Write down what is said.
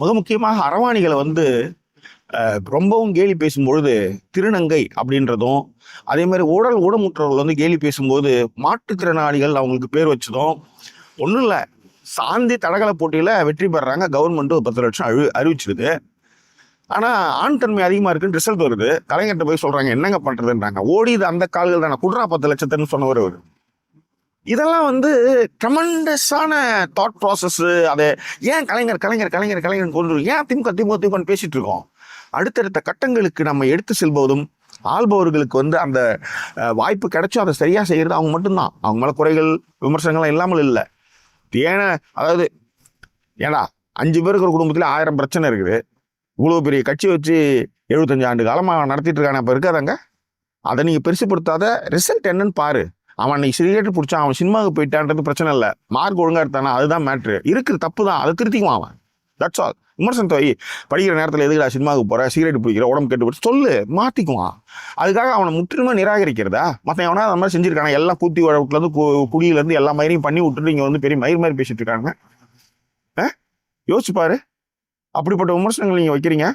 மிக முக்கியமாக அரவாணிகளை ரொம்பவும் கேலி பேசும்பொழுது திருநங்கை அப்படின்றதும், அதே மாதிரி ஊனமுற்றவர்கள் கேலி பேசும்போது மாற்றுத்திறனாளிகள் அவங்களுக்கு பேர் வச்சதும் ஒன்றும் இல்லை. சாந்தி தடகள போட்டியில் வெற்றி பெறாங்க, கவர்மெண்ட் 10 லட்சம் அறிவிச்சிருது. ஆனால் ஆண் தன்மை அதிகமாக இருக்குன்னு ரிசல்ட் வருது. கலைஞர்கிட்ட போய் சொல்கிறாங்க என்னங்க பண்ணுறதுன்றாங்க. ஓடிது அந்த கால்கள் தானே, குட்ரா 10 லட்சத்துன்னு சொன்னவர் அவர். இதெல்லாம் ட்ரமண்டஸான தாட் ப்ராசஸ். அதை ஏன் கலைஞர் கலைஞர் கலைஞர் கலைஞர் கொண்டு ஏன் திமுக பேசிட்டு இருக்கோம்? அடுத்தடுத்த கட்டங்களுக்கு நம்ம எடுத்து செல்வதும் ஆள்பவர்களுக்கு அந்த வாய்ப்பு கிடைச்சும் அதை சரியா செய்யறது அவங்க மட்டும்தான். அவங்க மேல குறைகள் விமர்சனங்கள்லாம் இல்லாமல் இல்லை. அதாவது ஏன்னா 5 பேர் இருக்கிற குடும்பத்துல 1000 பிரச்சனை இருக்குது. இவ்வளவு பெரிய கட்சி வச்சு 75 ஆண்டு காலமா நடத்திட்டு இருக்கான இப்ப இருக்காதாங்க. அதை நீங்க பெருசுப்படுத்தாத ரிசல்ட் என்னன்னு பாரு. அவன் அன்னைக்கு சிகரெட் பிடிச்சான், அவன் சினிமாவுக்கு போயிட்டான்றது பிரச்சனை இல்லை. மார்க் ஒழுங்கா எடுத்தானா அதுதான் மேட்ரு. இருக்கிற தப்பு தான், அதை திருத்திக்குவான் அவன். That's all. விமர்சனத்தை படிக்கிற நேரத்தில் எதுக்குடா சினிமாவுக்கு போற, சிகரெட் பிடிக்கிற, உடம்பு கெட்டு போட்டு சொல்லு, மாத்திக்குவான். அதுக்காக அவனை முற்றிலுமா நிராகரிக்கிறதா? மற்ற எவனா அந்த மாதிரி செஞ்சிருக்காங்க. எல்லாம் கூத்தி வழக்குலேருந்து குடியிலேருந்து எல்லா மயிரையும் பண்ணி விட்டுட்டு இங்கே பெரிய மயிர் மாதிரி பேசிட்டு இருக்காங்க. யோசிச்சு பாரு, அப்படிப்பட்ட விமர்சனங்கள் நீங்க வைக்கிறீங்க.